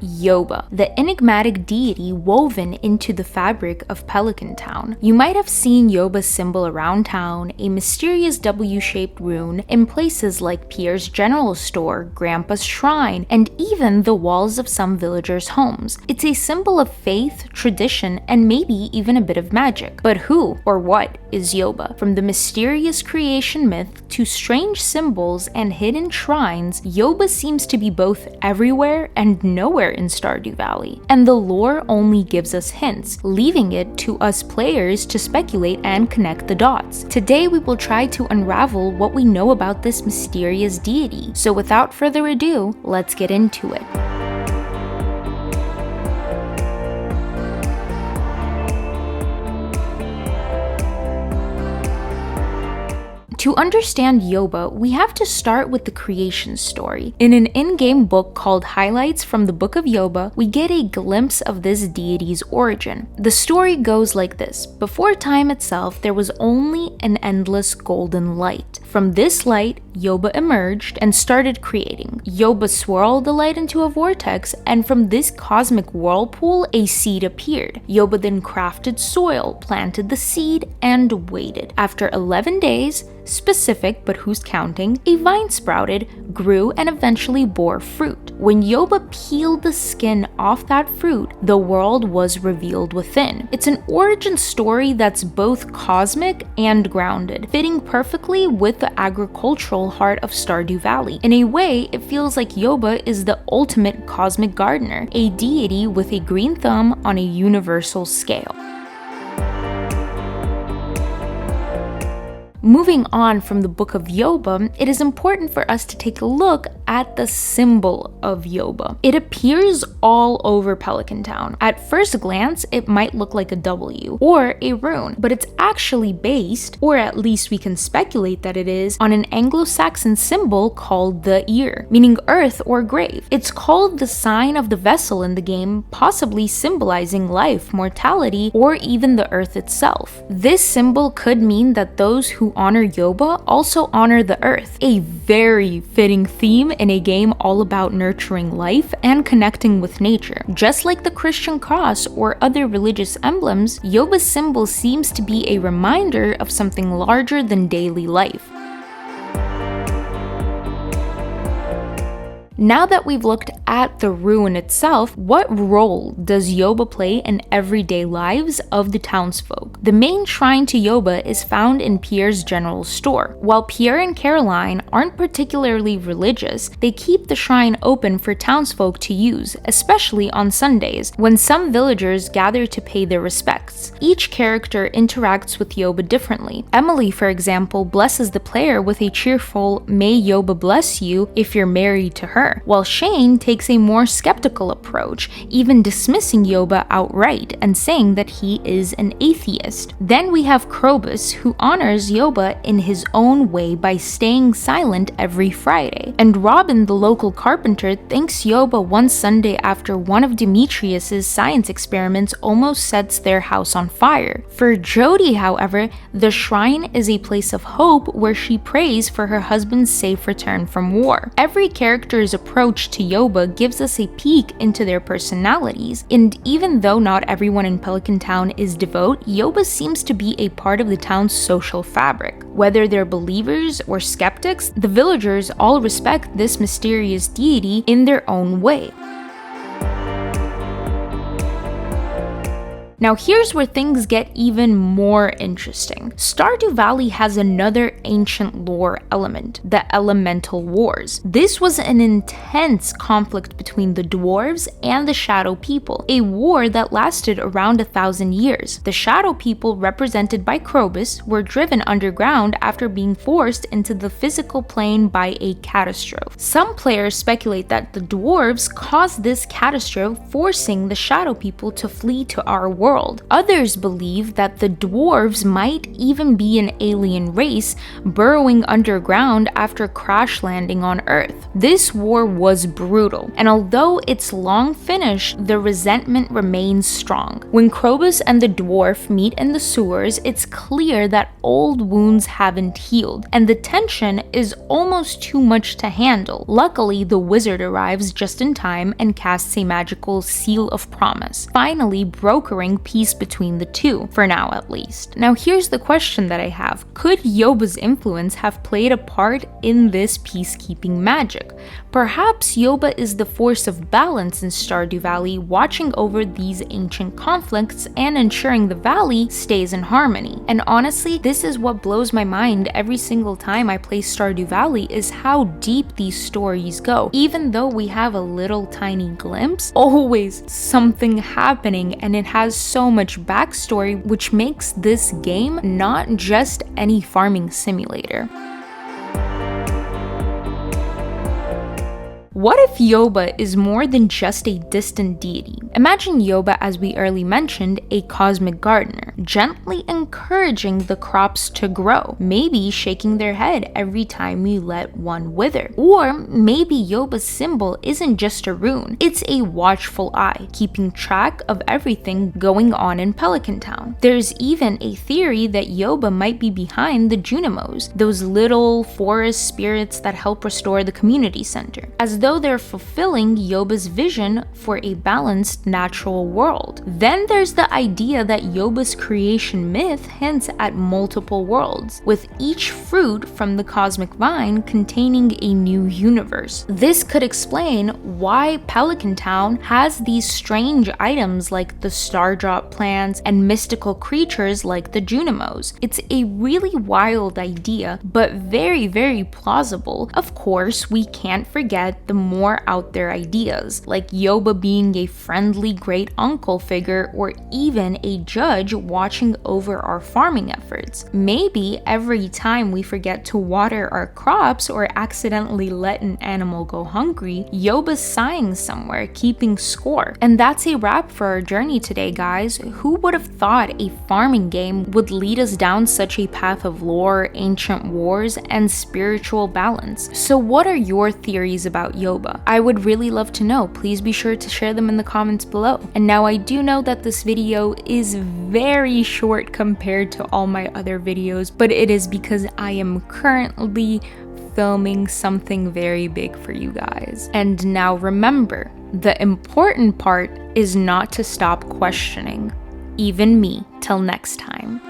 Yoba, the enigmatic deity woven into the fabric of Pelican Town. You might have seen Yoba's symbol around town, a mysterious W-shaped rune in places like Pierre's general store, Grandpa's shrine, and even the walls of some villagers' homes. It's a symbol of faith, tradition, and maybe even a bit of magic. But who or what is Yoba? From the mysterious creation myth to strange symbols and hidden shrines, Yoba seems to be both everywhere and nowhere in Stardew Valley, and the lore only gives us hints, leaving it to us players to speculate and connect the dots. Today we will try to unravel what we know about this mysterious deity, so without further ado, let's get into it. To understand Yoba, we have to start with the creation story. In an in-game book called Highlights from the Book of Yoba, we get a glimpse of this deity's origin. The story goes like this. Before time itself, there was only an endless golden light. From this light, Yoba emerged and started creating. Yoba swirled the light into a vortex, and from this cosmic whirlpool, a seed appeared. Yoba then crafted soil, planted the seed, and waited. After 11 days, specific but who's counting, a vine sprouted, grew, and eventually bore fruit. When Yoba peeled the skin off that fruit, the world was revealed within. It's an origin story that's both cosmic and grounded, fitting perfectly with the agricultural heart of Stardew Valley. In a way, it feels like Yoba is the ultimate cosmic gardener, a deity with a green thumb on a universal scale. Moving on from the Book of Yoba, it is important for us to take a look at the symbol of Yoba. It appears all over Pelican Town. At first glance, it might look like a W or a rune, but it's actually based, or at least we can speculate that it is, on an Anglo-Saxon symbol called the ear, meaning earth or grave. It's called the sign of the vessel in the game, possibly symbolizing life, mortality, or even the earth itself. This symbol could mean that those who honor Yoba also honor the earth, a very fitting theme in a game all about nurturing life and connecting with nature. Just like the Christian cross or other religious emblems, Yoba's symbol seems to be a reminder of something larger than daily life. Now that we've looked at the rune itself, what role does Yoba play in everyday lives of the townsfolk? The main shrine to Yoba is found in Pierre's general store. While Pierre and Caroline aren't particularly religious, they keep the shrine open for townsfolk to use, especially on Sundays, when some villagers gather to pay their respects. Each character interacts with Yoba differently. Emily, for example, blesses the player with a cheerful "May Yoba bless you" if you're married to her, while Shane takes a more skeptical approach, even dismissing Yoba outright and saying that he is an atheist. Then we have Krobus, who honors Yoba in his own way by staying silent every Friday. And Robin, the local carpenter, thanks Yoba one Sunday after one of Demetrius's science experiments almost sets their house on fire. For Jody, however, the shrine is a place of hope where she prays for her husband's safe return from war. Every character's approach to Yoba gives us a peek into their personalities, and even though not everyone in Pelican Town is devout, Yoba seems to be a part of the town's social fabric. Whether they're believers or skeptics, the villagers all respect this mysterious deity in their own way. Now here's where things get even more interesting. Stardew Valley has another ancient lore element, the Elemental Wars. This was an intense conflict between the dwarves and the Shadow People, a war that lasted around 1,000 years. The Shadow People, represented by Krobus, were driven underground after being forced into the physical plane by a catastrophe. Some players speculate that the dwarves caused this catastrophe, forcing the Shadow People to flee to our world world. Others believe that the dwarves might even be an alien race burrowing underground after crash landing on Earth. This war was brutal, and although it's long finished, the resentment remains strong. When Krobus and the dwarf meet in the sewers, it's clear that old wounds haven't healed, and the tension is almost too much to handle. Luckily, the wizard arrives just in time and casts a magical seal of promise, finally brokering peace between the two, for now at least. Now here's the question that I have. Could Yoba's influence have played a part in this peacekeeping magic? Perhaps Yoba is the force of balance in Stardew Valley, watching over these ancient conflicts and ensuring the valley stays in harmony. And honestly, this is what blows my mind every single time I play Stardew Valley, is how deep these stories go. Even though we have a little tiny glimpse, always something happening, and it has so much backstory, which makes this game not just any farming simulator. What if Yoba is more than just a distant deity? Imagine Yoba, as we earlier mentioned, a cosmic gardener, gently encouraging the crops to grow, maybe shaking their head every time we let one wither. Or maybe Yoba's symbol isn't just a rune, it's a watchful eye, keeping track of everything going on in Pelican Town. There's even a theory that Yoba might be behind the Junimos, those little forest spirits that help restore the community center, as though they're fulfilling Yoba's vision for a balanced natural world. Then there's the idea that Yoba's creation myth hints at multiple worlds, with each fruit from the cosmic vine containing a new universe. This could explain why Pelican Town has these strange items like the stardrop plants and mystical creatures like the Junimos. It's a really wild idea, but very, very plausible. Of course, we can't forget the more out there ideas, like Yoba being a friendly great uncle figure, or even a judge watching over our farming efforts. Maybe every time we forget to water our crops or accidentally let an animal go hungry, Yoba's sighing somewhere, keeping score. And that's a wrap for our journey today, guys. Who would have thought a farming game would lead us down such a path of lore, ancient wars, and spiritual balance? So what are your theories about Yoba? I would really love to know. Please be sure to share them in the comments below. And now I do know that this video is very short compared to all my other videos, but it is because I am currently filming something very big for you guys. And now remember, the important part is not to stop questioning, even me. Till next time.